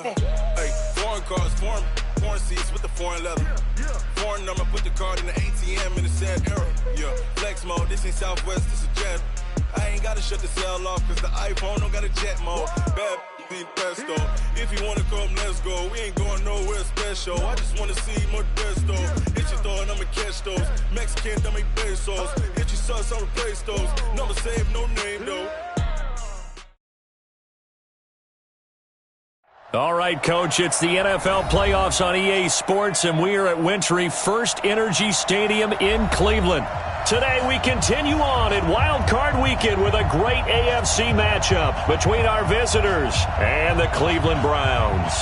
Hey, foreign cars, foreign seats with the foreign leather. Foreign number, put the card in the ATM in the sad era. Yeah, flex mode, this ain't Southwest, this is jet. I ain't gotta shut the cell off, cause the iPhone don't got a jet mode. Bad pesto. If you wanna come, let's go. We ain't going nowhere special. I just wanna see more desto. Hit your throw and I'ma catch those. Mexican, don't make pesos. Hit your sus, I'll replace those. Number save, no name though. All right, Coach, it's the NFL playoffs on EA Sports, and we are at Wintry First Energy Stadium in Cleveland. Today, we continue on in Wild Card Weekend with a great AFC matchup between our visitors and the Cleveland Browns.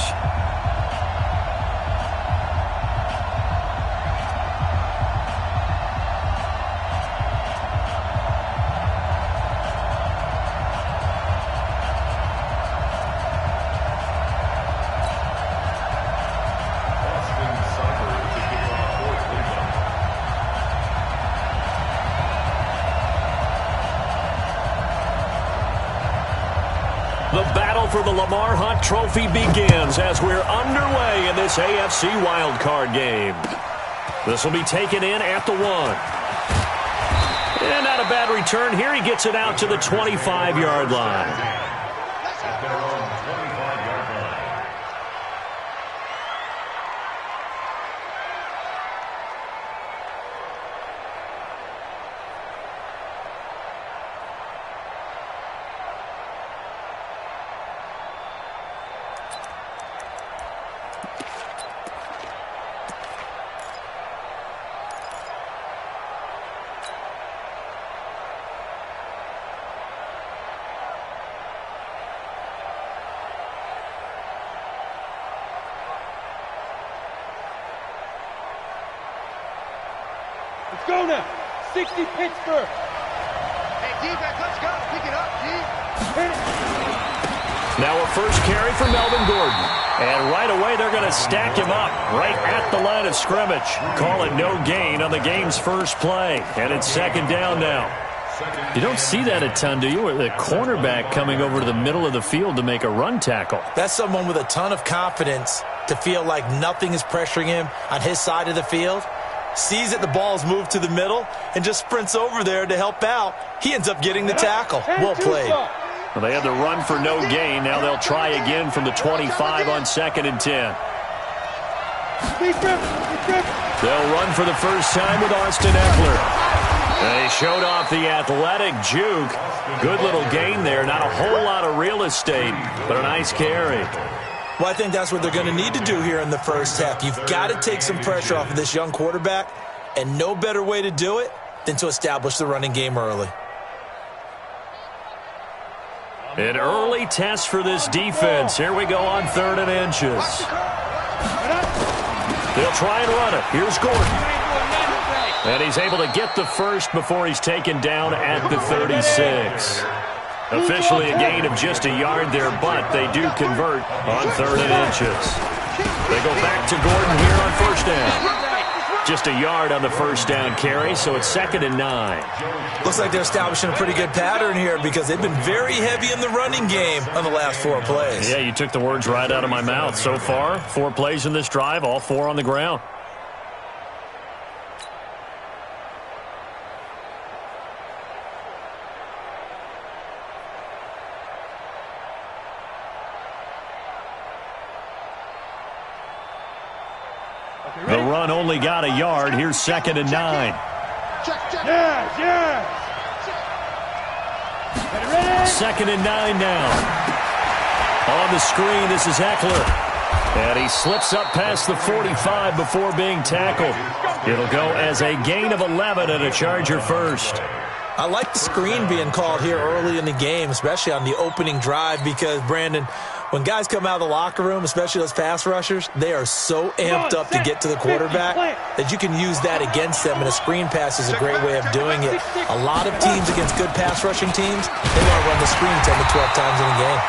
The battle for the Lamar Hunt Trophy begins as we're underway in this AFC wildcard game. This will be taken in at the 1. And not a bad return here. He gets it out to the 25-yard line. Let's go now. 60 Pittsburgh. Hey, defense, let's go. Pick it up, G. Now a first carry for Melvin Gordon. And right away, they're going to stack him up right at the line of scrimmage. Call it no gain on the game's first play. And it's second down now. You don't see that a ton, do you? With a cornerback coming over to the middle of the field to make a run tackle. That's someone with a ton of confidence to feel like nothing is pressuring him on his side of the field. Sees that the ball's moved to the middle and just sprints over there to help out. He ends up getting the tackle. Well played. Well, they had the run for no gain. Now they'll try again from the 25 on 2nd and 10. They'll run for the first time with Austin Eckler. They showed off the athletic juke. Good little gain there. Not a whole lot of real estate, but a nice carry. Well, I think that's what they're going to need to do here in the first half. You've got to take some pressure off of this young quarterback, and no better way to do it than to establish the running game early. An early test for this defense. Here we go on 3rd and inches. They'll try and run it. Here's Gordon. And he's able to get the first before he's taken down at the 36. Officially a gain of just a yard there, but they do convert on 3rd and inches. They go back to Gordon here on first down. Just a yard on the first down carry, so it's 2nd and 9. Looks like they're establishing a pretty good pattern here because they've been very heavy in the running game on the last 4 plays. Yeah, you took the words right out of my mouth. So far, 4 plays in this drive, all 4 on the ground. The run only got a yard. Here's 2nd and 9. Yeah. 2nd and 9 now. On the screen, this is Eckler. And he slips up past the 45 before being tackled. It'll go as a gain of 11 and a Charger first. I like the screen being called here early in the game, especially on the opening drive, because, Brandon, when guys come out of the locker room, especially those pass rushers, they are so amped up to get to the quarterback that you can use that against them, and a screen pass is a great way of doing it. A lot of teams against good pass rushing teams, they want to run the screen 10 to 12 times in a game.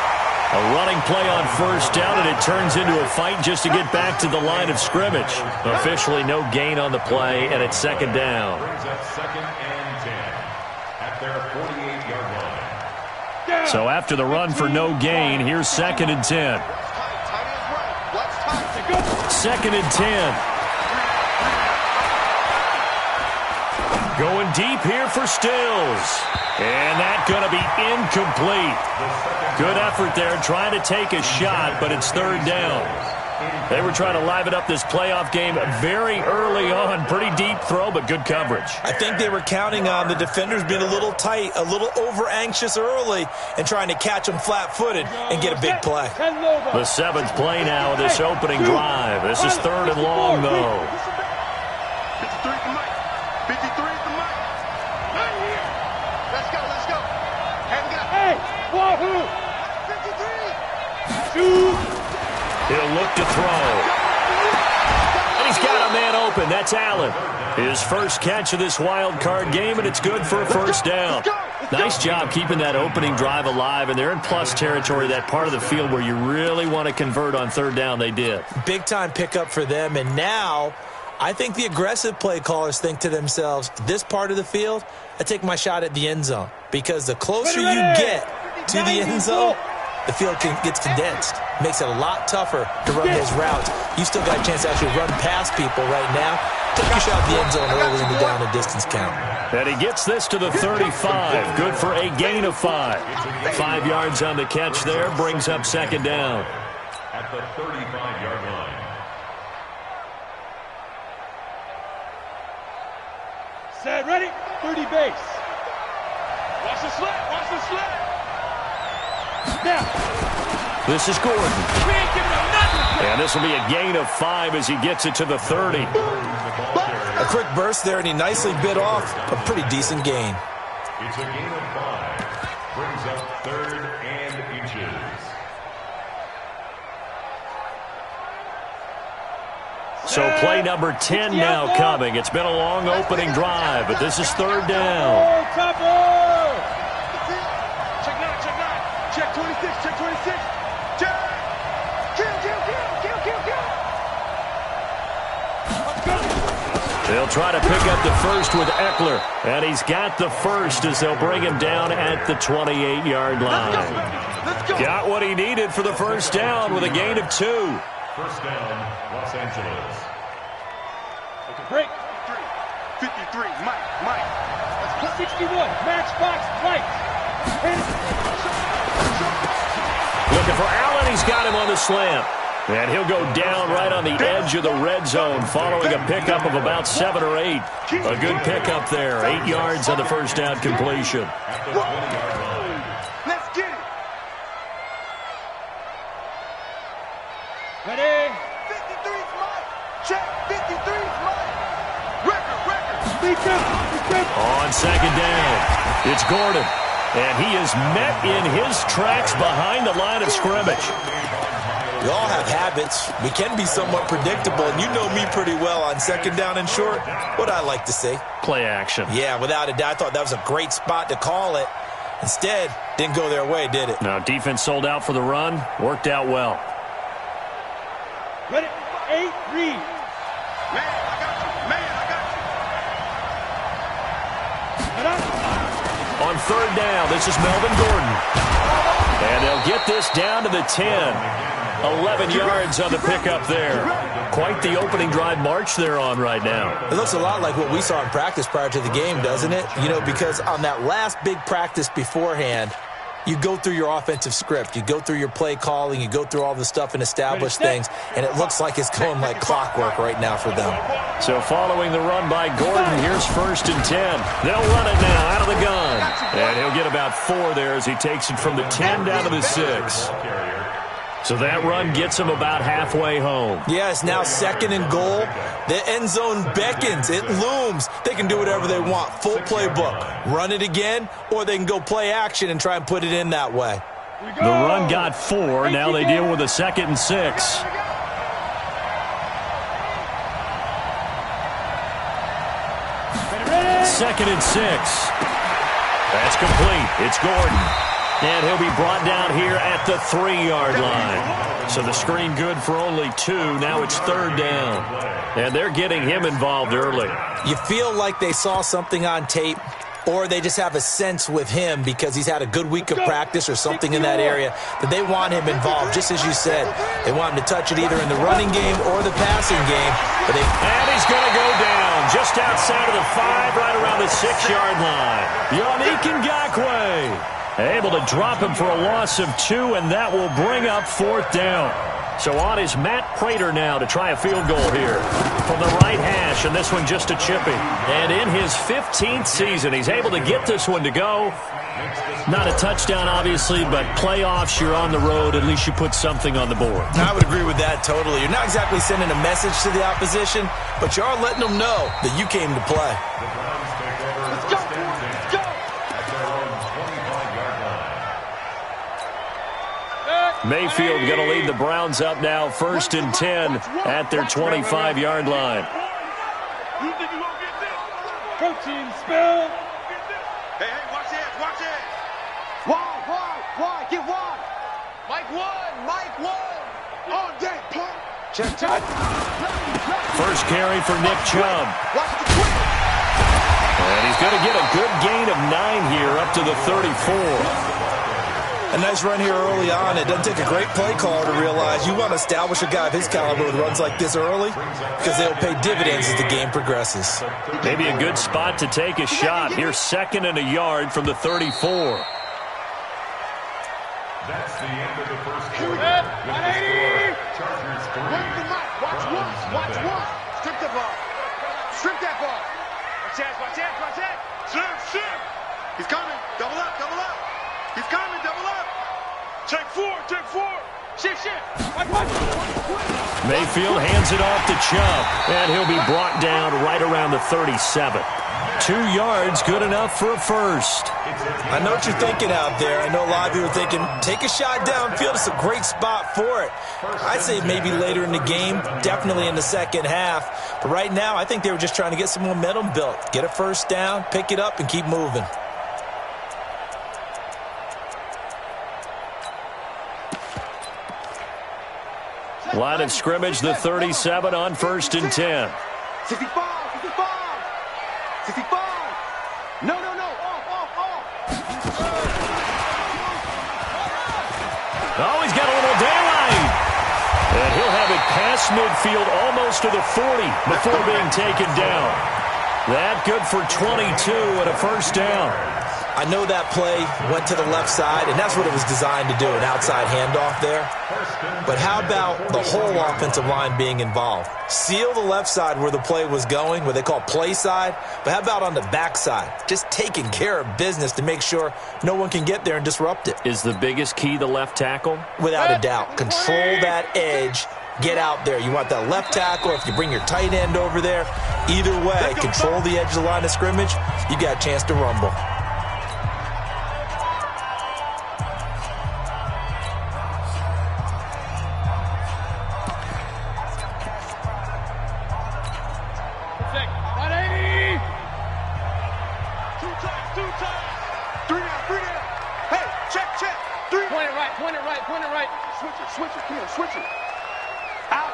A running play on first down, and it turns into a fight just to get back to the line of scrimmage. Officially no gain on the play, and it's 2nd down. So after the run for no gain, here's 2nd and 10. 2nd and 10. Going deep here for Stills. And that's going to be incomplete. Good effort there trying to take a shot, but it's 3rd down. They were trying to liven up this playoff game very early on. Pretty deep throw, but good coverage. I think they were counting on the defenders being a little tight, a little over-anxious early, and trying to catch them flat-footed and get a big play. The 7th play now of this opening drive. This is 3rd and long, though. 53 is the mic. 53 is the mic. Right here. Let's go, let's go. Haven't got it. Hey, Wahoo! 53. Shoot! He'll look to throw. And he's got a man open. That's Allen. His first catch of this wild card game, and it's good for a 1st down. Nice job keeping that opening drive alive, and they're in plus territory, that part of the field where you really want to convert on 3rd down. They did. Big-time pickup for them, and now I think the aggressive play callers think to themselves, this part of the field, I take my shot at the end zone, because the closer you get to the end zone, the field gets condensed. Makes it a lot tougher to run those routes. You still got a chance to actually run past people right now. Take your shot at the end zone early in the down and distance count. And he gets this to the 35. Good for a gain of 5. 5 yards on the catch there. Brings up 2nd down. At the 35-yard line. Set, ready, 30 base. Watch the slant, watch the slant. Now. This is Gordon. And this will be a gain of 5 as he gets it to the 30. A quick burst there, and he nicely bit off a pretty decent gain. It's a gain of 5. Brings up 3rd and inches. So play number 10 now coming. It's been a long opening drive, but this is 3rd down. Check 9, check 9. Check 26, check 26. Check. Kill. They'll try to pick up the first with Eckler, and he's got the first as they'll bring him down at the 28-yard line. Let's go. Got what he needed for the 1st down with a gain of 2. 1st down, Los Angeles. Break. 53, Mike. Let's put 61, matchbox lights. Looking for Allen. He's got him on the slant. And he'll go down right on the edge of the red zone following a pickup of about 7 or 8. A good pickup there. 8 yards on the 1st down completion. Let's get it. Ready? 53's Mike. Check 53's Mike. Record. On 2nd down, it's Gordon. And he is met in his tracks behind the line of scrimmage. We all have habits. We can be somewhat predictable, and you know me pretty well on 2nd down and short. What I like to say? Play action. Yeah, without a doubt. I thought that was a great spot to call it. Instead, didn't go their way, did it? Now, defense sold out for the run. Worked out well. Ready? 8, read. Man, I got you. On 3rd down, this is Melvin Gordon. And they'll get this down to the 10. 11 yards on the pickup there. Quite the opening drive march they're on right now. It looks a lot like what we saw in practice prior to the game, doesn't it? You know, because on that last big practice beforehand, you go through your offensive script. You go through your play calling. You go through all the stuff and establish things. And it looks like it's going like clockwork right now for them. So following the run by Gordon, here's 1st and 10. They'll run it now out of the gun. And he'll get about 4 there as he takes it from the 10 down to the 6. So that run gets him about halfway home. Yeah, it's now 2nd and goal. The end zone beckons. It looms. They can do whatever they want. Full playbook. Run it again, or they can go play action and try and put it in that way. The run got 4. Now they deal with a 2nd and 6. Second and 6. That's complete. It's Gordon. And he'll be brought down here at the 3-yard line. So the screen good for only 2. Now it's 3rd down. And they're getting him involved early. You feel like they saw something on tape or they just have a sense with him because he's had a good week of practice or something in that area that they want him involved, just as you said. They want him to touch it either in the running game or the passing game. And he's going to go down just outside of the 5, right around the 6-yard line. Yannick Ngakoue able to drop him for a loss of 2, and that will bring up 4th down. So on is Matt Prater now to try a field goal here from the right hash, and this one just a chippy. And in his 15th season, he's able to get this one to go. Not a touchdown, obviously, but playoffs, you're on the road. At least you put something on the board. I would agree with that totally. You're not exactly sending a message to the opposition, but you are letting them know that you came to play. Let's go. Let's go. Mayfield going to lead the Browns up now, 1st and 10 at their 25-yard line. You think you gonna get this? Protein spill. Hey, watch this, watch this. Why? Get wide. Mike one. On deck, pump. Check. First carry for Nick Chubb. Watch the quick. And he's going to get a good gain of 9 here up to the 34. A nice run here early on. It doesn't take a great play caller to realize you want to establish a guy of his caliber with runs like this early because they'll pay dividends as the game progresses. Maybe a good spot to take a shot. Here's 2nd and a yard from the 34. That's the end of the first Here we quarter. go. With the score, Chargers 3. Where's the mic? Watch one. Strip the ball. Strip that ball. Watch that. Slip. He's coming. Double up. He's coming. Double up. Take four. Shift. Watch. Mayfield hands it off to Chubb, and he'll be brought down right around the 37. 2 yards, good enough for a first. I know what you're thinking out there. I know a lot of you are thinking, take a shot downfield. It's a great spot for it. I'd say maybe later in the game, definitely in the second half. But right now, I think they were just trying to get some momentum built. Get a first down, pick it up, and keep moving. Line of scrimmage, the 37 on 1st and 10. 65. No. Off. Oh, he's got a little daylight. And he'll have it past midfield almost to the 40 before being taken down. That good for 22 and a first down. I know that play went to the left side, and that's what it was designed to do, an outside handoff there. But how about the whole offensive line being involved? Seal the left side where the play was going, what they call play side, but how about on the back side? Just taking care of business to make sure no one can get there and disrupt it. Is the biggest key the left tackle? Without a doubt. Control that edge. Get out there. You want that left tackle, if you bring your tight end over there, either way, control the edge of the line of scrimmage, you got a chance to rumble. Switch it. Come on, switch it. Out.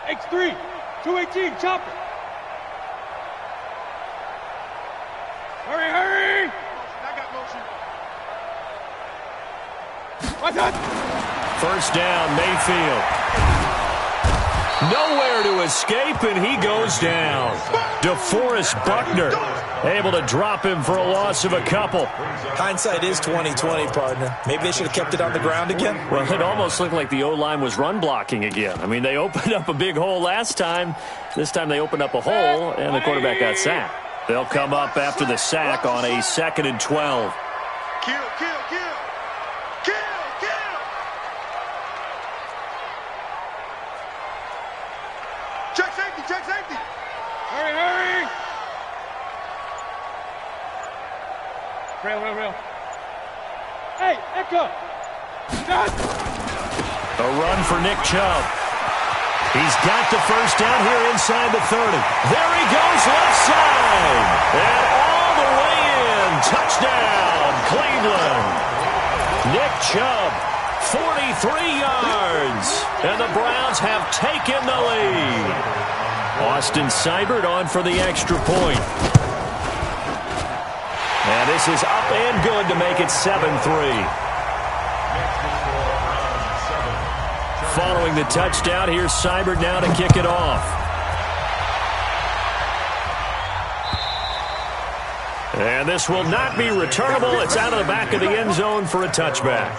X3, 218, chop it. Hurry. I got motion. What's that? First down, Mayfield. Nowhere to escape, and he goes down. DeForest Buckner able to drop him for a loss of a couple. Hindsight is 20/20, partner. Maybe they should have kept it on the ground again. Well, it almost looked like the O-line was run blocking again. I mean, they opened up a big hole last time. This time they opened up a hole, and the quarterback got sacked. They'll come up after the sack on a 2nd and 12. Kill. Check safety. Hurry. Real. Hey, Echo. Shot. A run for Nick Chubb. He's got the first down here inside the 30. There he goes, left side. And all the way in. Touchdown, Cleveland. Nick Chubb, 43 yards. And the Browns have taken the lead. Austin Seibert on for the extra point. And this is up and good to make it 7-3. Following the touchdown, here's Seibert now to kick it off. And this will not be returnable. It's out of the back of the end zone for a touchback.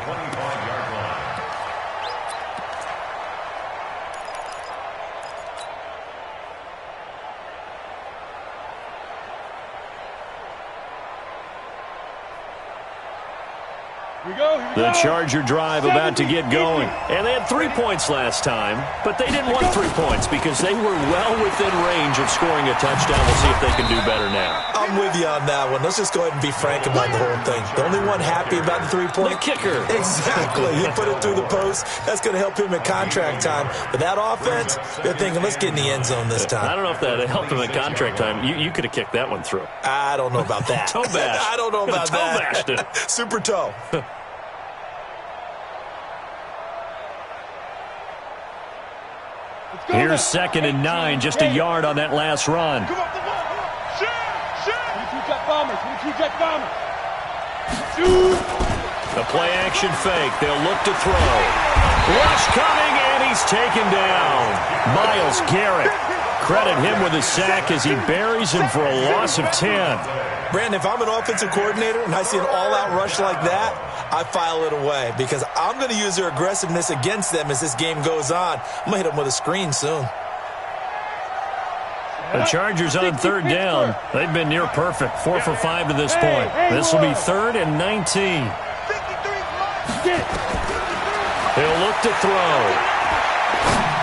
The Charger drive about to get going. And they had 3 points last time, but they didn't want 3 points because they were well within range of scoring a touchdown. We'll see if they can do better now. I'm with you on that one. Let's just go ahead and be frank about the whole thing. The only one happy about the 3-point? The kicker. Exactly. He put it through the post. That's going to help him at contract time. But that offense, they're thinking, let's get in the end zone this time. I don't know if that helped him at contract time. You could have kicked that one through. I don't know about that. Toe bash. I don't know about toe that. Bashed it. Super toe. Here's 2nd and 9, just a yard on that last run. Come on, come on. Shoot, shoot. 22 jet bombers, 22 jet bombers. Shoot. The play action fake. They'll look to throw. Rush coming, and he's taken down. Myles Garrett. Credit him with a sack as he buries him for a loss of 10. Brandon, if I'm an offensive coordinator and I see an all-out rush like that, I file it away because I'm going to use their aggressiveness against them as this game goes on. I'm going to hit them with a screen soon. The Chargers on 3rd down. They've been near perfect, 4 for 5 to this point. This will be 3rd and 19. He'll look to throw.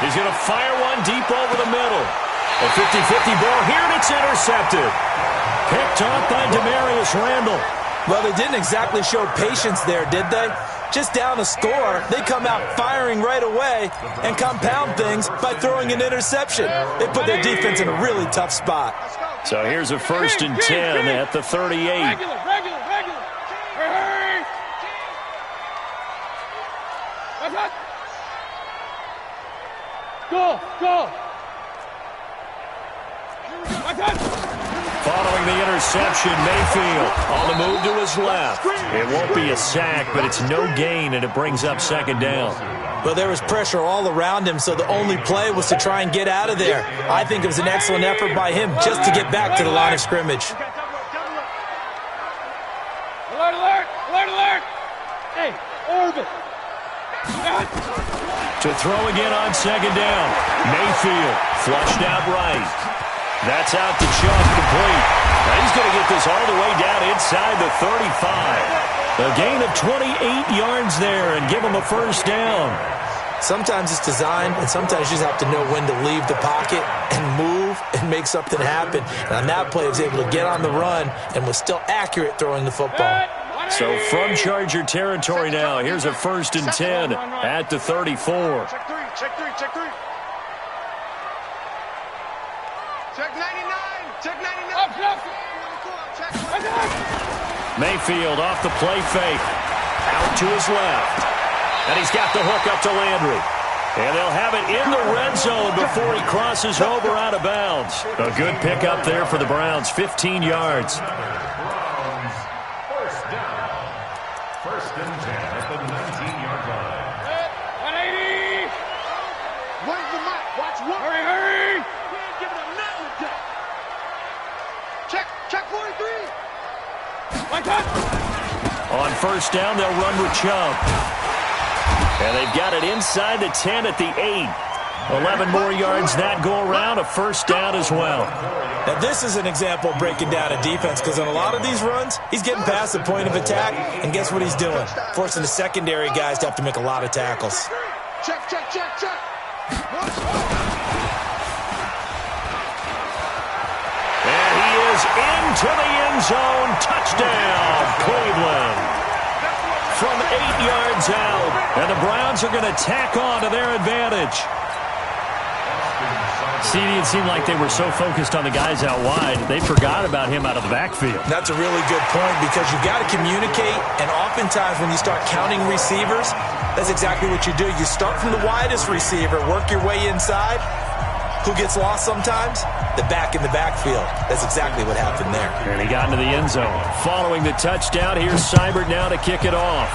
He's going to fire one deep over the middle. A 50-50 ball here, and it's intercepted. Picked off by Demarius Randall. Well, they didn't exactly show patience there, did they? Just down a score, they come out firing right away and compound things by throwing an interception. They put their defense in a really tough spot. So here's a 1st and 10 at the 38. Regular. Hurry. Go. Following the interception, Mayfield on the move to his left. It won't be a sack, but it's no gain, and it brings up 2nd down. Well, there was pressure all around him, so the only play was to try and get out of there. I think it was an excellent effort by him just to get back to the line of scrimmage. Alert. Hey, orbit. To throw again on 2nd down. Mayfield flushed out right. That's out to Chubb, complete. Now he's going to get this all the way down inside the 35. A gain of 28 yards there and give him a 1st down. Sometimes it's designed, and sometimes you just have to know when to leave the pocket and move and make something happen. And on that play, he was able to get on the run and was still accurate throwing the football. So from Charger territory now, here's a 1st and 10 at the 34. Check three. Check 99. Mayfield off the play fake. Out to his left. And he's got the hook up to Landry. And they'll have it in the red zone before he crosses over out of bounds. A good pickup there for the Browns, 15 yards. First and 10 at the 19-yard line. 180. Where's the mark? Watch one. Hurry. Give it a nothing. Check 43. On 1st down, they'll run with Chubb. And they've got it inside the 10 at the 8. 11 more yards that go around, a 1st down as well. Now, this is an example of breaking down a defense because on a lot of these runs, he's getting past the point of attack, and guess what he's doing? Forcing the secondary guys to have to make a lot of tackles. Check. And he is into the end zone. Touchdown, Cleveland. From 8 yards out, and the Browns are going to tack on to their advantage. It seemed like they were so focused on the guys out wide, they forgot about him out of the backfield. That's a really good point because you've got to communicate, and oftentimes when you start counting receivers, that's exactly what you do. You start from the widest receiver, work your way inside, who gets lost sometimes? The back in the backfield. That's exactly what happened there. And he got into the end zone. Following the touchdown, here's Seibert now to kick it off.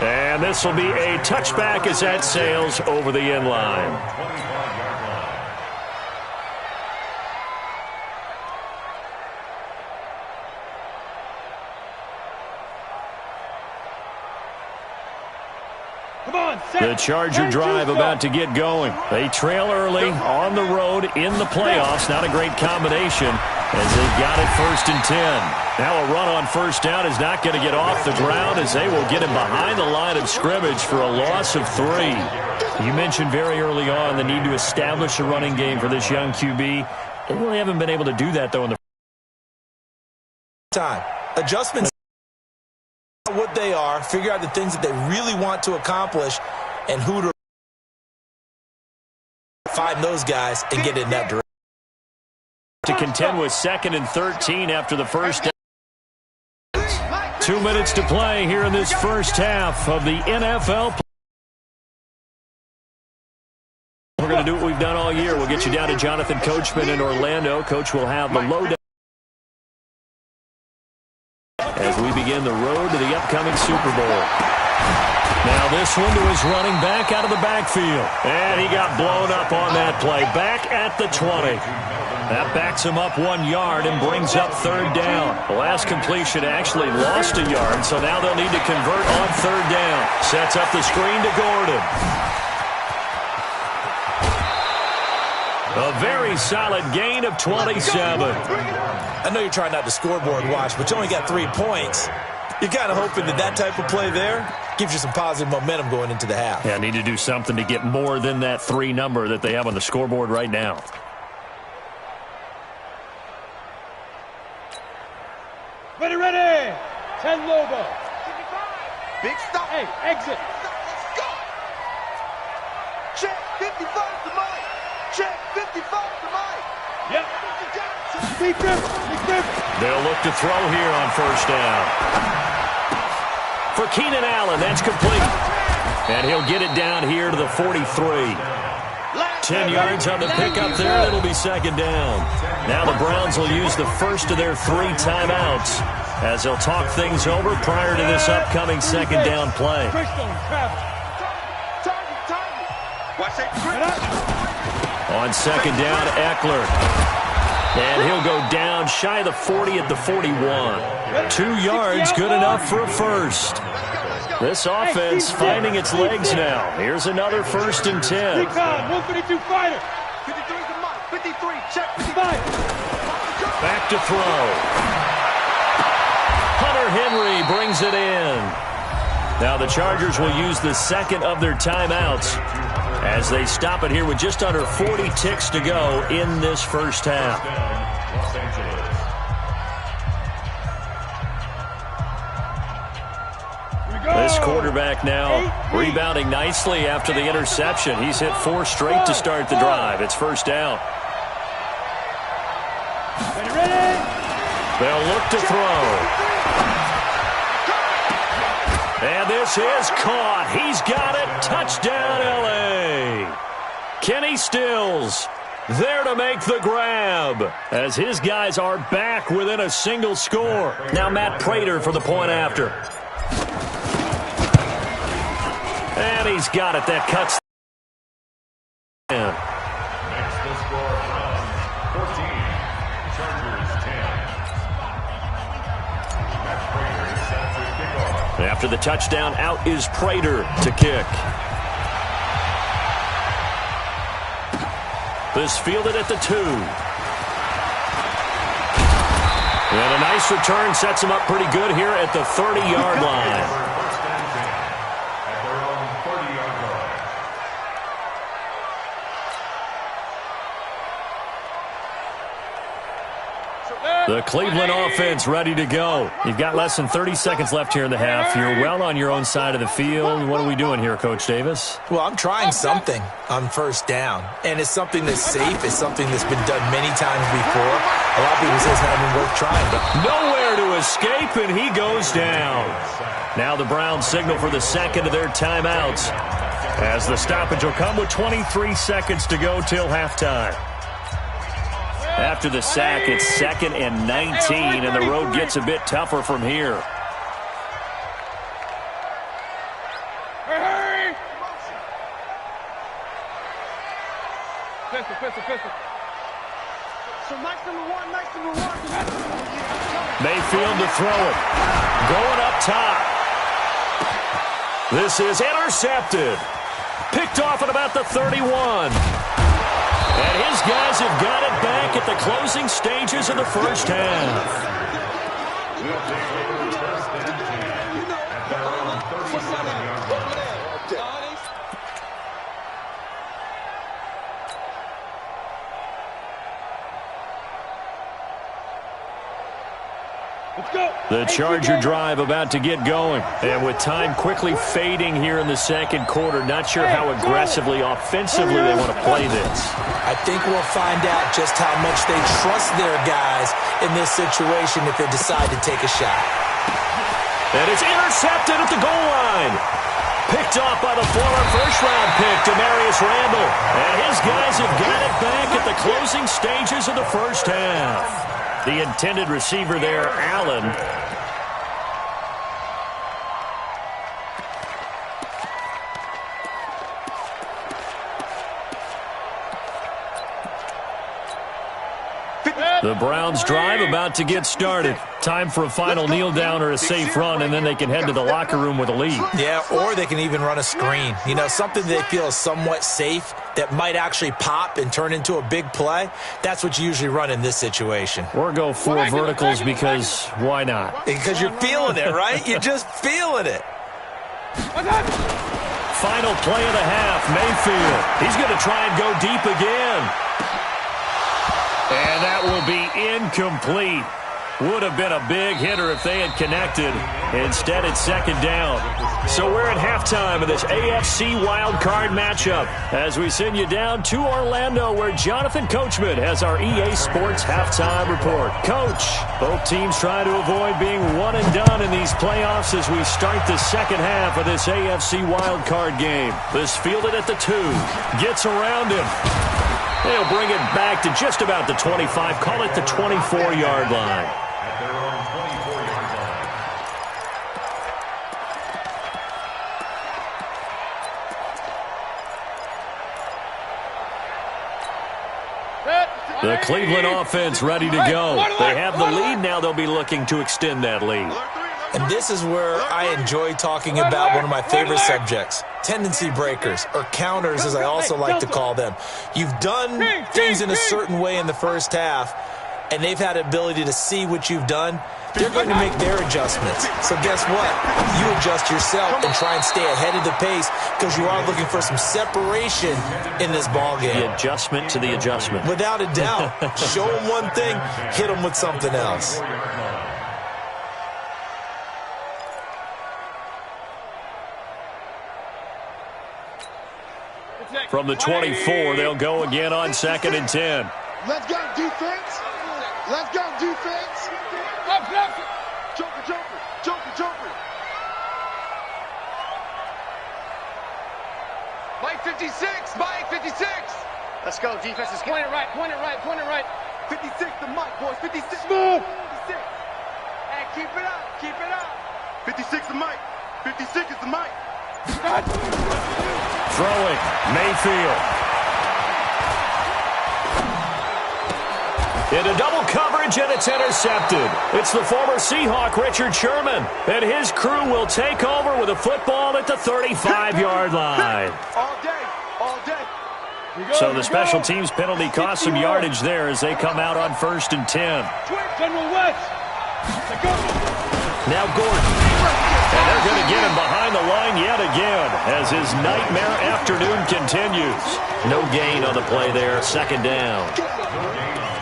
And this will be a touchback as that sails over the end line. The Charger drive about to get going. They trail early on the road in the playoffs. Not a great combination as they've got it 1st and 10. Now a run on first down is not going to get off the ground as they will get him behind the line of scrimmage for a loss of 3. You mentioned very early on the need to establish a running game for this young QB. They really haven't been able to do that, though, in the time. Adjustments what they are, figure out the things that they really want to accomplish, and who to find those guys and get in that direction. To contend with 2nd and 13 after the first down. 2 minutes to play here in this first half of the NFL. We're going to do what we've done all year. We'll get you down to Jonathan Coachman in Orlando. Coach will have the lowdown as we begin the road to the upcoming Super Bowl. Now this one to his running back out of the backfield. And he got blown up on that play. Back at the 20. That backs him up 1 yard and brings up 3rd down. The last completion actually lost a yard, so now they'll need to convert on 3rd down. Sets up the screen to Gordon. A very solid gain of 27. I know you're trying not to scoreboard watch, but you only got 3 points. You're kind of hoping that type of play there gives you some positive momentum going into the half. Yeah, need to do something to get more than that 3 number that they have on the scoreboard right now. Ready, ready. 10 Lobo. Big stop. Hey, exit. Let's go. Check 55 to Mike. Check 55 to Mike. Yep. Big grip. Big grip. They'll look to throw here on first down. For Keenan Allen, that's complete. And he'll get it down here to the 43. 10 yards on the pickup there, and it'll be 2nd down. Now the Browns will use the first of their 3 timeouts as they'll talk things over prior to this upcoming 2nd down play. On 2nd down, Eckler. And he'll go down shy of the 40 at the 41. 2 yards, good enough for a first. This offense finding its legs now. Here's another 1st and 10. 152 fighter. 53 to Mike. 53. Check 55. Back to throw. Hunter Henry brings it in. Now the Chargers will use the 2nd of their timeouts as they stop it here with just under 40 ticks to go in this first half. This quarterback now rebounding nicely after the interception. He's hit 4 straight to start the drive. It's first down. They'll look to throw. And this is caught. He's got it. Touchdown, L.A. Kenny Stills there to make the grab as his guys are back within a single score. Now Matt Prater for the point after. And he's got it. That cuts. Makes the score 14. Chargers 10. Matt Prater is set to kick off. After the touchdown, out is Prater to kick. This fielded at the 2. And a nice return sets him up pretty good here at the 30-yard line. The Cleveland offense ready to go. You've got less than 30 seconds left here in the half. You're well on your own side of the field. What are we doing here, Coach Davis? Well, I'm trying something on first down, and it's something that's safe. It's something that's been done many times before. A lot of people say it's not even worth trying. But nowhere to escape, and he goes down. Now the Browns signal for the 2nd of their timeouts. As the stoppage will come with 23 seconds to go till halftime. After the sack, it's 2nd and 19, and the road gets a bit tougher from here. Hurry! Pistol. So nice number one. Mayfield to throw it. Going up top. This is intercepted. Picked off at about the 31. And his guys have got it back at the closing stages of the first half. The Charger drive about to get going. And with time quickly fading here in the second quarter, not sure how aggressively, offensively they want to play this. I think we'll find out just how much they trust their guys in this situation if they decide to take a shot. And it's intercepted at the goal line. Picked off by the former first-round pick, Demarius Randall. And his guys have got it back at the closing stages of the first half. The intended receiver there, Allen. The Browns drive about to get started. Time for a final kneel down or a safe run, and then they can head to the locker room with a lead. Yeah, or they can even run a screen. You know, something they feel is somewhat safe that might actually pop and turn into a big play. That's what you usually run in this situation. Or go 4 verticals because why not? Because you're feeling it, right? You're just feeling it. Final play of the half, Mayfield. He's going to try and go deep again. And that will be incomplete. Would have been a big hitter if they had connected. Instead, it's second down. So we're at halftime of this AFC wildcard matchup as we send you down to Orlando where Jonathan Coachman has our EA Sports halftime report. Coach, both teams try to avoid being one and done in these playoffs as we start the second half of this AFC wildcard game. This fielded at the 2. Gets around him. They'll bring it back to just about the 25. Call it the 24-yard line. At their own 24-yard line. The Cleveland offense ready to go. They have the lead. Now they'll be looking to extend that lead. And this is where I enjoy talking about one of my favorite subjects, tendency breakers, or counters as I also like to call them. You've done things in a certain way in the first half, and they've had the ability to see what you've done. They're going to make their adjustments. So guess what? You adjust yourself and try and stay ahead of the pace because you are looking for some separation in this ballgame. The adjustment to the adjustment. Without a doubt. Show them one thing, hit them with something else. From the 24, they'll go again on 2nd and 10. Let's go defense. Let's go defense. Joker. Mike 56. Let's go, defense. Point it right. 56 to Mike, boys. 56. Smooth. 56. Hey, keep it up. 56 to Mike. 56 is the Mike. Throwing, Mayfield. Into double coverage, and it's intercepted. It's the former Seahawk, Richard Sherman, and his crew will take over with a football at the 35-yard line. All day. So the special teams penalty cost some yardage there as they come out on 1st and 10. General West. Now Gordon. And they're going to get him behind the line yet again as his nightmare afternoon continues. No gain on the play there, 2nd down.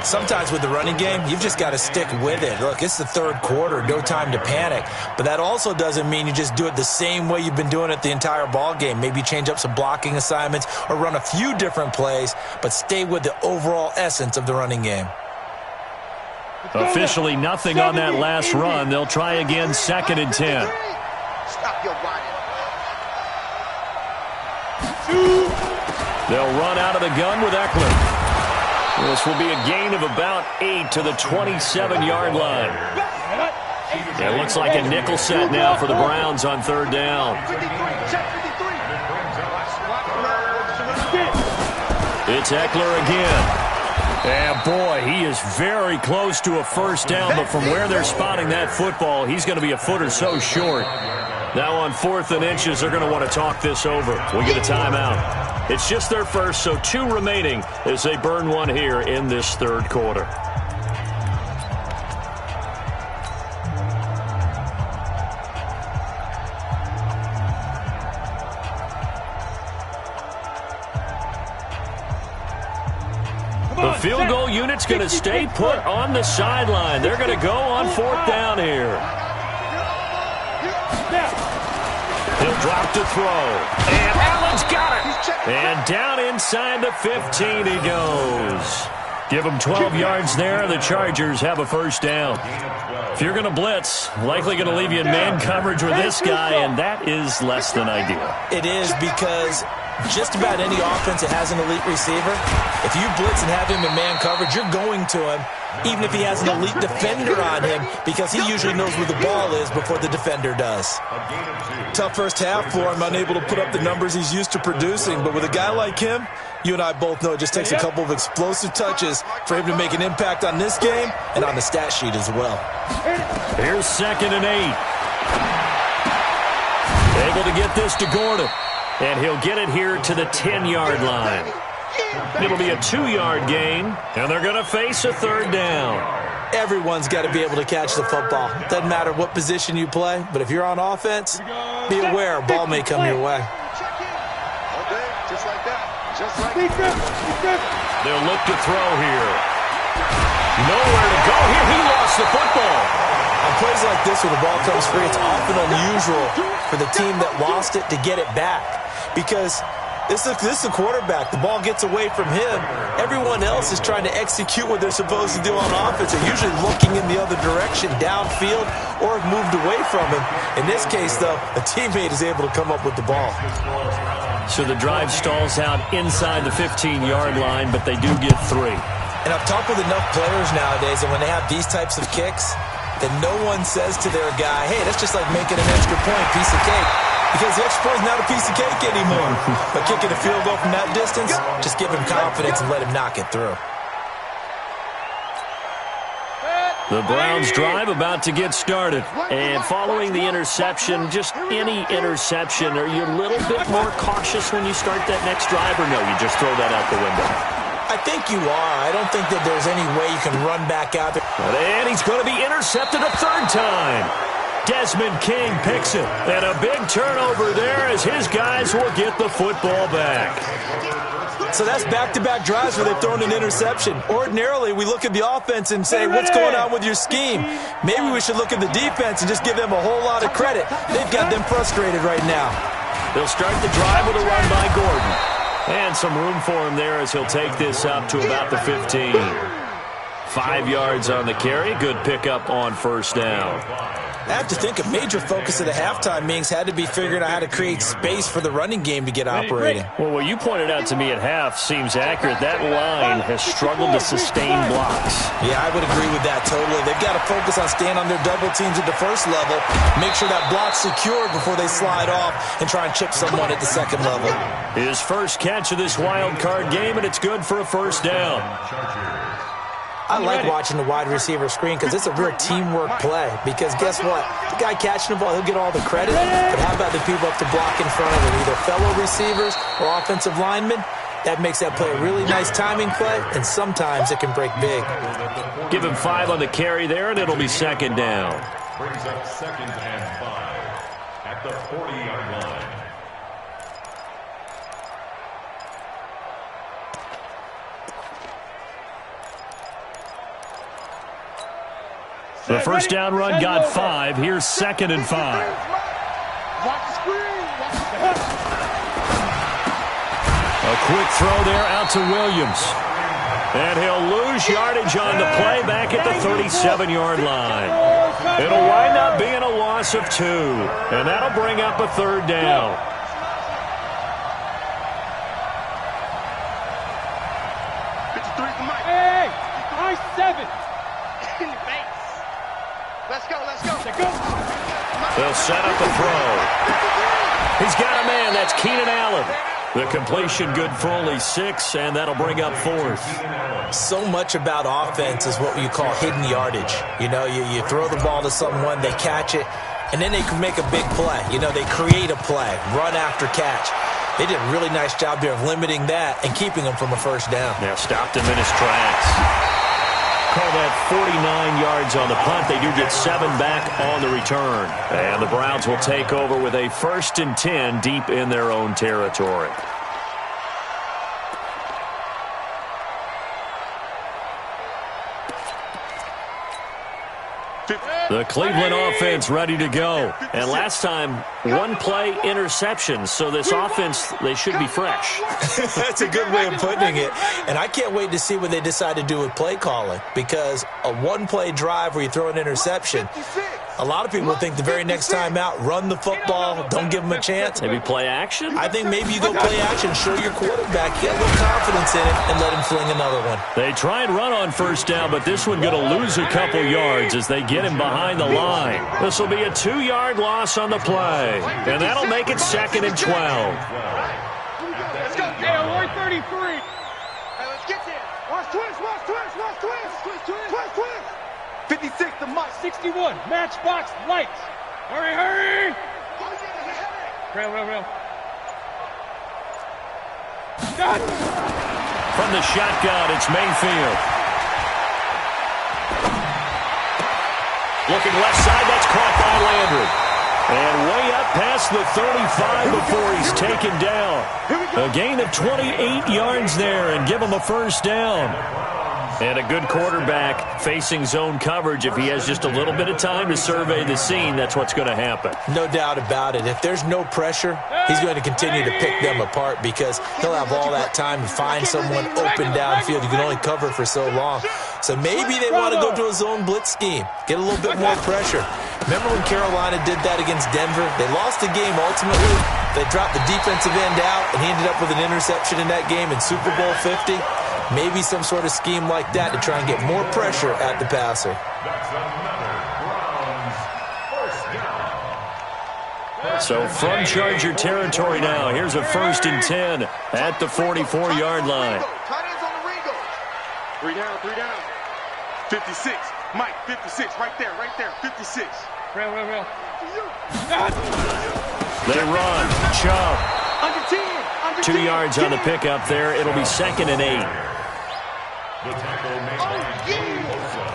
Sometimes with the running game, you've just got to stick with it. Look, it's the 3rd quarter, no time to panic. But that also doesn't mean you just do it the same way you've been doing it the entire ball game. Maybe change up some blocking assignments or run a few different plays, but stay with the overall essence of the running game. Officially nothing on that last run. They'll try again, 2nd and 10. Stop your running. They'll run out of the gun with Eckler. This will be a gain of about 8 to the 27-yard line. It looks like a nickel set now for the Browns on third down. It's Eckler again. And boy, he is very close to a first down, but from where they're spotting that football, he's going to be a foot or so short. Now on 4th and inches, they're going to want to talk this over. We'll get a timeout. It's just their first, so 2 remaining as they burn one here in this third quarter. The field goal unit's going to stay put on the sideline. They're going to go on 4th down here. He'll drop to throw. And Allen's got it. And down inside the 15 he goes. Give him 12 yards there. The Chargers have a first down. If you're going to blitz, likely going to leave you in man coverage with this guy, and that is less than ideal. It is, because just about any offense that has an elite receiver, if you blitz and have him in man coverage, you're going to him, even if he has an elite defender on him, because he usually knows where the ball is before the defender does. Tough first half for him, unable to put up the numbers he's used to producing, but with a guy like him, you and I both know it just takes a couple of explosive touches for him to make an impact on this game and on the stat sheet as well. Here's 2nd and 8. Able to get this to Gordon. And he'll get it here to the 10-yard line. It'll be a 2-yard gain, and they're going to face a 3rd down. Everyone's got to be able to catch the football. Doesn't matter what position you play, but if you're on offense, be aware a ball may come your way. Just like that. Just like that. They'll look to throw here. Nowhere to go here. He lost the football. On plays like this where the ball comes free, it's often unusual for the team that lost it to get it back, because this is a quarterback. The ball gets away from him. Everyone else is trying to execute what they're supposed to do on offense. They're usually looking in the other direction, downfield, or have moved away from him. In this case, though, a teammate is able to come up with the ball. So the drive stalls out inside the 15-yard line, but they do get 3. And I've talked with enough players nowadays, and when they have these types of kicks, then no one says to their guy, hey, that's just like making an extra point, piece of cake. Because the extra point is not a piece of cake anymore. But kicking a field goal from that distance, just give him confidence and let him knock it through. The Browns drive about to get started. And following the interception, just any interception, are you a little bit more cautious when you start that next drive, or no, you just throw that out the window? I think you are. I don't think that there's any way you can run back out there. And he's going to be intercepted a 3rd time. Desmond King picks it. And a big turnover there as his guys will get the football back. So that's back-to-back drives where they've thrown an interception. Ordinarily, we look at the offense and say, what's going on with your scheme? Maybe we should look at the defense and just give them a whole lot of credit. They've got them frustrated right now. They'll start the drive with a run by Gordon. And some room for him there as he'll take this up to about the 15. 5 yards on the carry. Good pickup on 1st down. I have to think a major focus of the halftime meetings had to be figuring out how to create space for the running game to get operating. Well, what you pointed out to me at half seems accurate. That line has struggled to sustain blocks. Yeah, I would agree with that totally. They've got to focus on staying on their double teams at the first level, make sure that block's secured before they slide off and try and chip someone at the second level. His first catch of this wild card game, and it's good for a 1st down. I like watching the wide receiver screen because it's a real teamwork play. Because guess what? The guy catching the ball, he'll get all the credit. But how about the people up to block in front of him? Either fellow receivers or offensive linemen. That makes that play a really nice timing play, and sometimes it can break big. Give him 5 on the carry there, and it'll be 2nd down. Brings up 2nd and 5 at the 40-yard line. The first down run got 5. Here's 2nd and 5. A quick throw there out to Williams. And he'll lose yardage on the play back at the 37-yard line. It'll wind up being a loss of 2. And that'll bring up a 3rd down. 7. In your face. Let's go, let's go. Let's go. They'll set up the throw. He's got a man. That's Keenan Allen. The completion good for only 6, and that'll bring up 4th. So much about offense is what you call hidden yardage. You know, you throw the ball to someone, they catch it, and then they can make a big play. You know, they create a play, run after catch. They did a really nice job there of limiting that and keeping them from a first down. Yeah, stopped him in his tracks. Call that 49 yards on the punt. They do get 7 back on the return. And the Browns will take over with a 1st and 10 deep in their own territory. The Cleveland offense ready to go. And last time, 1 play interception. So this offense, they should be fresh. That's a good way of putting it. And I can't wait to see what they decide to do with play calling. Because a 1-play drive where you throw an interception, a lot of people think the very next time out, run the football, don't give them a chance. Maybe play action? I think maybe you go play action, show your quarterback, get a little confidence in it, and let him fling another one. They try and run on first down, but this one going to lose a couple yards as they get him behind the line. This will be a 2-yard loss on the play, and that'll make it 2nd and 12. Let's go. Yeah, we're 33. Hey, let's get there. Watch twist, watch twist, watch twist. Twist, twist. 56 to Mike. 61. Matchbox lights. Hurry, hurry. Rail. God. From the shotgun, it's Mayfield. Looking left side, that's caught by Landry. And way up past the 35 before he's taken down. A gain of 28 yards there and give him a first down. And a good quarterback facing zone coverage. If he has just a little bit of time to survey the scene, that's what's going to happen. No doubt about it. If there's no pressure, he's going to continue to pick them apart because he'll have all that time to find someone open downfield. You can only cover for so long. So maybe they want to go to a zone blitz scheme, get a little bit more pressure. Remember when Carolina did that against Denver? They lost the game ultimately. They dropped the defensive end out, and he ended up with an interception in that game in Super Bowl 50. Maybe some sort of scheme like that to try and get more pressure at the passer. So from Charger territory now, here's a 1st and 10 at the 44-yard line. Tight ends on the Ringo. 3 down. 56. Mike, 56. Right there. 56. Rail. They run. Chubb. Under 10. 2 yards on the pickup there. It'll be 2nd and 8. The tackle made by Bosa.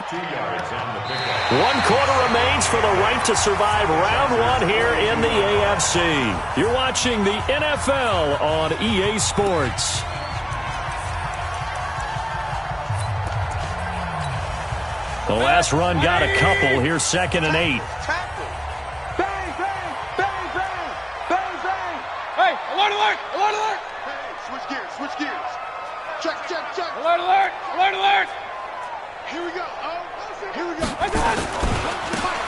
2 yards on the pickup. 1 quarter remains for the right to survive round 1 here in the AFC. You're watching the NFL on EA Sports. The last run got a couple. Here's 2nd and 8. Tackle. Bang. Hey, alert. Hey, switch gears. Check. Alert. Here we go.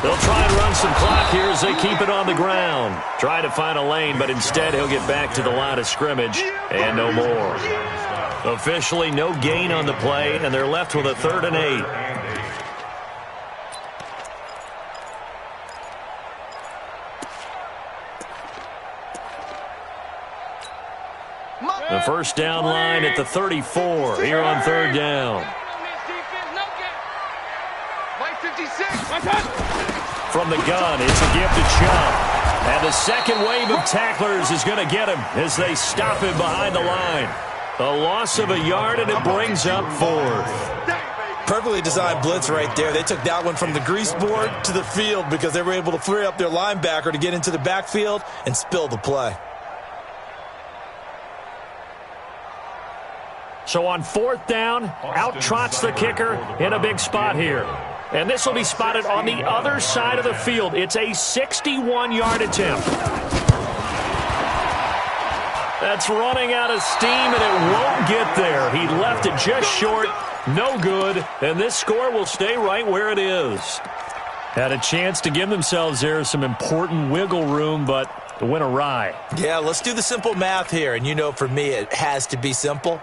They'll try and run some clock here as they keep it on the ground. Try to find a lane, but instead he'll get back to the line of scrimmage and no more. Officially no gain on the play, and they're left with a 3rd and 8. The first down line at the 34 here on 3rd down. Mike 56. From the gun, it's a give to Chubb. And the second wave of tacklers is going to get him as they stop him behind the line. A loss of a yard, and it brings up 4th. Perfectly designed blitz right there. They took that one from the grease board to the field because they were able to free up their linebacker to get into the backfield and spill the play. So on 4th down, out trots the kicker in a big spot here. And this will be spotted on the other side of the field. It's a 61-yard attempt. That's running out of steam, and it won't get there. He left it just short. No good. And this score will stay right where it is. Had a chance to give themselves there some important wiggle room, but it went awry. Yeah, let's do the simple math here. And you know, for me, it has to be simple.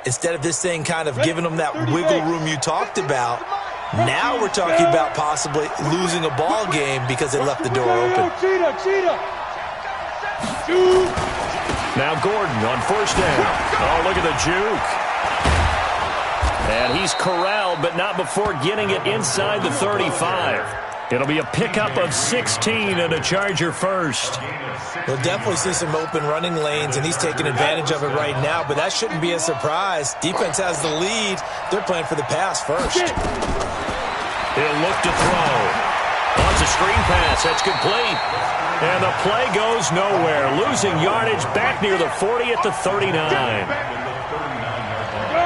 instead of this thing kind of giving them that wiggle room you talked about, now we're talking about possibly losing a ball game because they left the door open. Now Gordon on first down. Oh, look at the juke. And he's corralled, but not before getting it inside the 35. It'll be a pickup of 16 and a Charger first. We'll definitely see some open running lanes, and he's taking advantage of it right now, but that shouldn't be a surprise. Defense has the lead. They're playing for the pass first. He'll look to throw. Oh, it's a screen pass. That's complete. And the play goes nowhere. Losing yardage back near the 40 at the 39.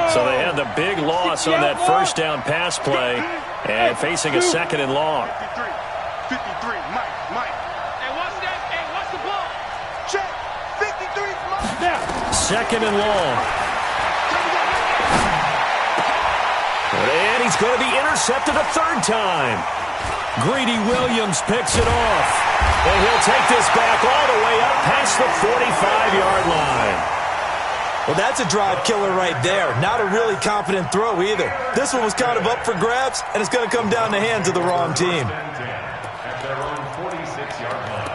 So they had the big loss on that first down pass play and facing a second and long. 53, Mike. Hey, watch that. Hey, watch the ball. Check. 53, Mike. Second and long. And he's going to be intercepted a third time. Greedy Williams picks it off. And he'll take this back all the way up past the 45-yard line. Well, that's a drive killer right there. Not a really confident throw either. This one was kind of up for grabs, and it's going to come down the hands of the wrong team. At their own 46-yard line.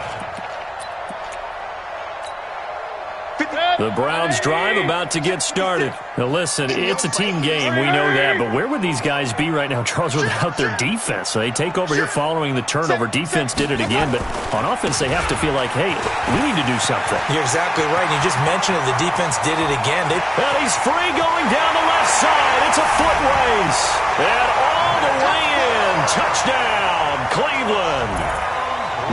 The Browns drive about to get started. Now listen, it's a team game, we know that, but where would these guys be right now, Charles, without their defense? So they take over here following the turnover. Defense did it again, but on offense they have to feel like, hey, we need to do something. You're exactly right. You just mentioned it. The defense did it again. And he's free going down the left side. It's a foot race. And all the way in. Touchdown, Cleveland.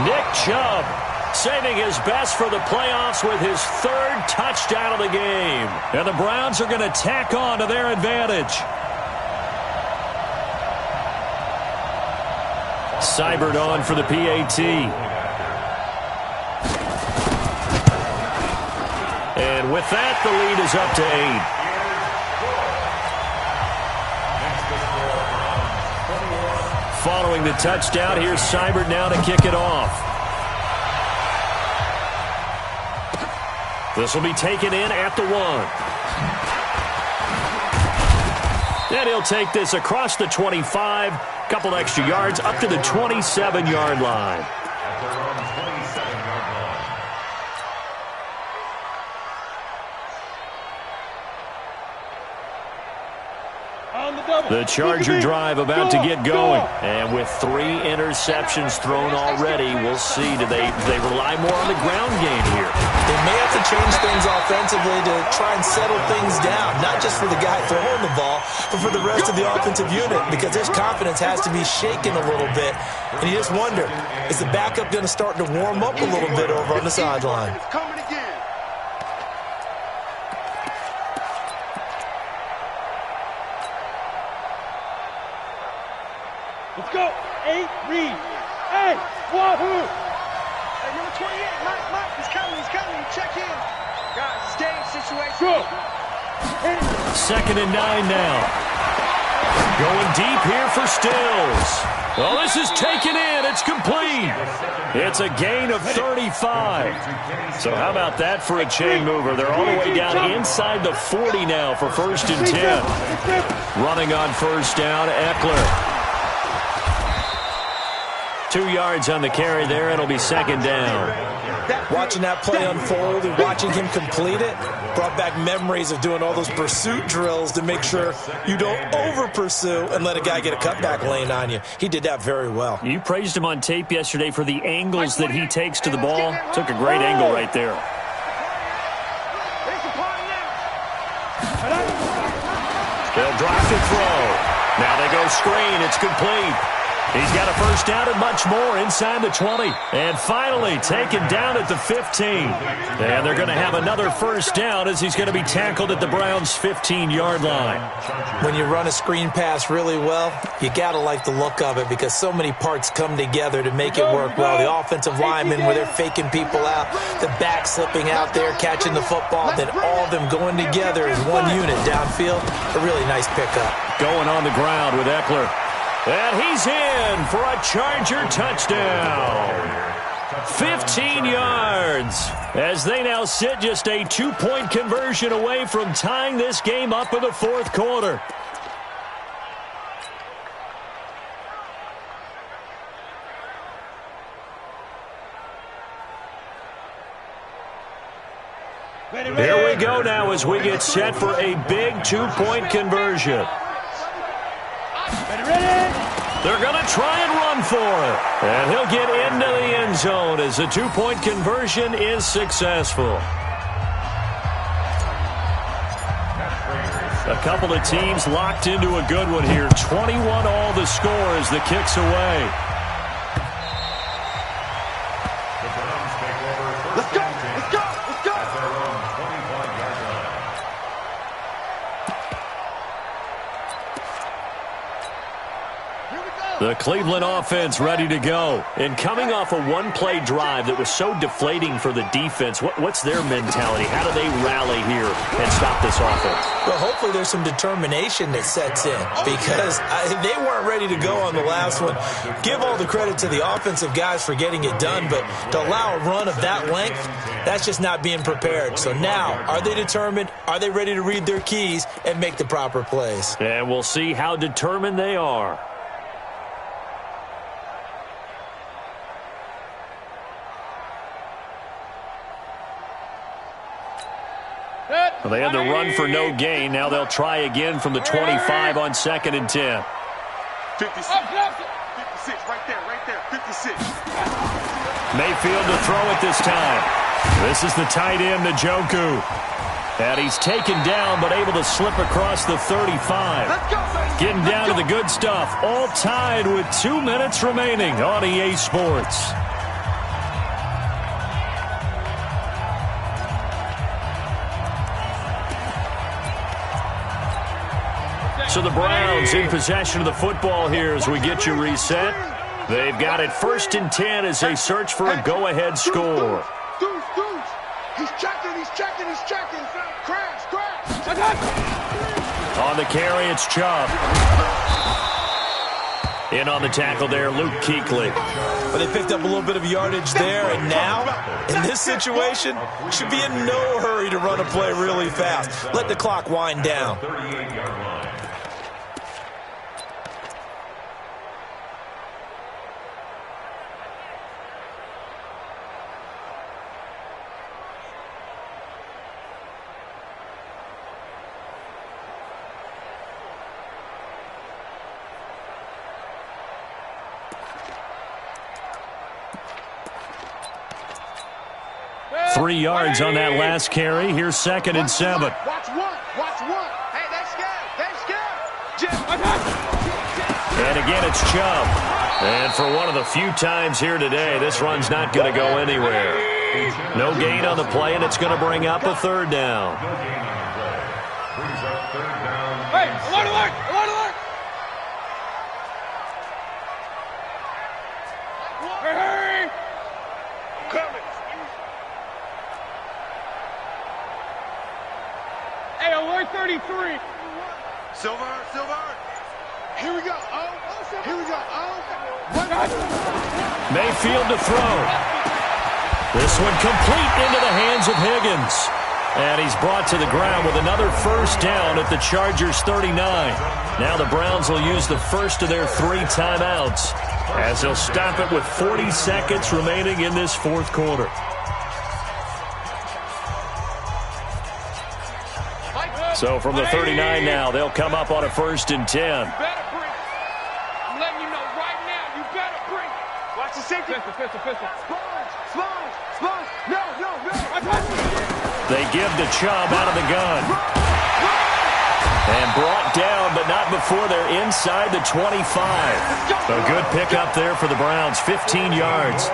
Nick Chubb saving his best for the playoffs with his third touchdown of the game. And the Browns are going to tack on to their advantage. Seibert on for the PAT. And with that, the lead is up to 8. Following the touchdown, here's Seibert now to kick it off. This will be taken in at the 1. And he'll take this across the 25, couple extra yards up to the 27-yard line. At their own 27-yard line. The Charger drive about to get going. And with 3 interceptions thrown already, we'll see. Do they rely more on the ground game here? They may have to change things offensively to try and settle things down, not just for the guy throwing the ball, but for the rest of the offensive unit, because his confidence has to be shaken a little bit. And you just wonder, is the backup going to start to warm up a little bit over on the sideline? It's coming again. Let's go. 8, read. Hey, wahoo! Hey, number 28, Mike, he's coming. Check in. Guys, it's game situation. Go. Second and 9 now. Going deep here for Stills. Well, this is taken in. It's complete. It's a gain of 35. So how about that for a chain mover? They're all the way down inside the 40 now for first and 10. Running on first down, Eckler. 2 yards on the carry there. It'll be second down. Watching that play unfold and watching him complete it brought back memories of doing all those pursuit drills to make sure you don't over-pursue and let a guy get a cutback lane on you. He did that very well. You praised him on tape yesterday for the angles that he takes to the ball. Took a great angle right there. They'll drop to throw. Now they go screen. It's complete. He's got a first down and much more inside the 20. And finally taken down at the 15. And they're going to have another first down as he's going to be tackled at the Browns' 15-yard line. When you run a screen pass really well, you got to like the look of it because so many parts come together to make it work well. The offensive linemen where they're faking people out, the back slipping out there, catching the football, then all of them going together as one unit downfield. A really nice pickup. Going on the ground with Eckler. And he's in for a Charger touchdown. 15 yards as they now sit just a 2-point conversion away from tying this game up in the fourth quarter. Here we go now as we get set for a big 2-point conversion. They're going to try and run for it. And he'll get into the end zone as the 2-point conversion is successful. A couple of teams locked into a good one here. 21 all the score as the kick's away. Let's go! Let's go! Let's go! At their own 25-yard line. The Cleveland offense ready to go. And coming off a one-play drive that was so deflating for the defense, what's their mentality? How do they rally here and stop this offense? Well, hopefully there's some determination that sets in because they weren't ready to go on the last one. Give all the credit to the offensive guys for getting it done, but to allow a run of that length, that's just not being prepared. So now, are they determined? Are they ready to read their keys and make the proper plays? And we'll see how determined they are. Well, they had the run for no gain. Now they'll try again from the 25 on 2nd and 10. 56, right there, 56. Mayfield to throw it this time. This is the tight end, Njoku. And he's taken down but able to slip across the 35. Getting down to the good stuff. All tied with 2 minutes remaining on EA Sports. So the Browns in possession of the football here as we get you reset. They've got it 1st and 10 as they search for a go-ahead score. He's checking. Crash. On the carry, it's Chubb. In on the tackle there, Luke Kuechly. But they picked up a little bit of yardage there, and now, in this situation, should be in no hurry to run a play really fast. Let the clock wind down. 38-yard line. Three yards on that last carry. Here's 2nd and 7. Watch one. Hey, that's good. And again, it's Chubb. And for one of the few times here today, this run's not going to go anywhere. No gain on the play, and it's going to bring up a 3rd down. No gain on the play. Brings up 3rd down. Hey, alert! Hey! Coming. Hey, alert 33. Silver. Here we go. Mayfield to throw. This one complete into the hands of Higgins. And he's brought to the ground with another 1st down at the Chargers 39. Now the Browns will use the first of their 3 timeouts as they'll stop it with 40 seconds remaining in this fourth quarter. So from the 39 now, they'll come up on a 1st and 10. I'm letting you know right now, you better bring it. Watch the safety. Pistol. Sponge. No. They give to Chubb out of the gun. And brought down, but not before they're inside the 25. A good pickup there for the Browns, 15 yards.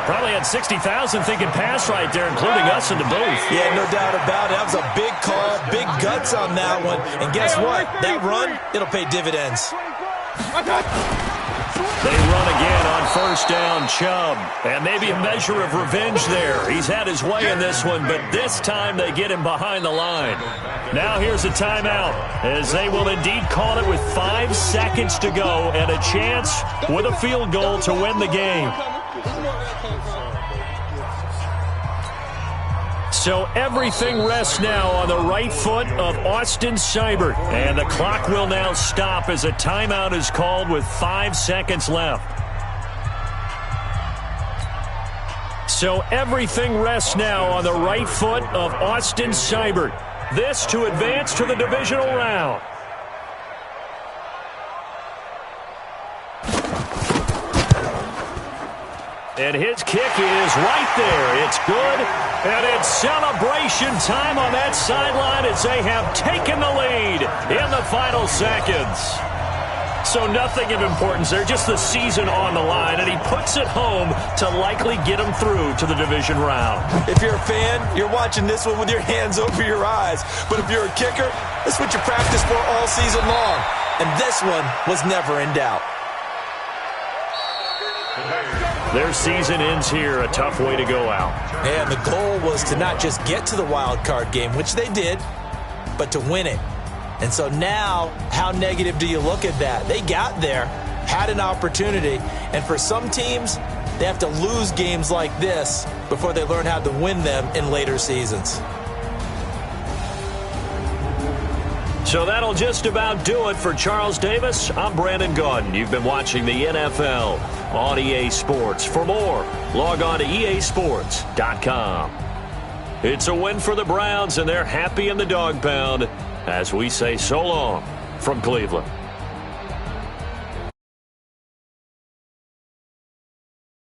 Probably had 60,000 thinking pass right there, including us in the booth. Yeah, no doubt about it. That was a big call, big guts on that one. And guess what? That run, it'll pay dividends. They run again on 1st down, Chubb. And maybe a measure of revenge there. He's had his way in this one, but this time they get him behind the line. Now here's a timeout, as they will indeed call it with 5 seconds to go and a chance with a field goal to win the game. So everything rests now on the right foot of Austin Seibert. And the clock will now stop as a timeout is called with 5 seconds left. So everything rests now on the right foot of Austin Seibert. This to advance to the divisional round. And his kick is right there. It's good. And it's celebration time on that sideline as they have taken the lead in the final seconds. So nothing of importance there, just the season on the line, and he puts it home to likely get him through to the division round. If you're a fan, you're watching this one with your hands over your eyes. But if you're a kicker, that's what you practice for all season long. And this one was never in doubt. Their season ends here, a tough way to go out. And the goal was to not just get to the wild card game, which they did, but to win it. And so now, how negative do you look at that? They got there, had an opportunity, and for some teams, they have to lose games like this before they learn how to win them in later seasons. So that'll just about do it for Charles Davis. I'm Brandon Gaudin. You've been watching the NFL on EA Sports. For more, log on to easports.com. It's a win for the Browns, and they're happy in the dog pound as we say so long from Cleveland.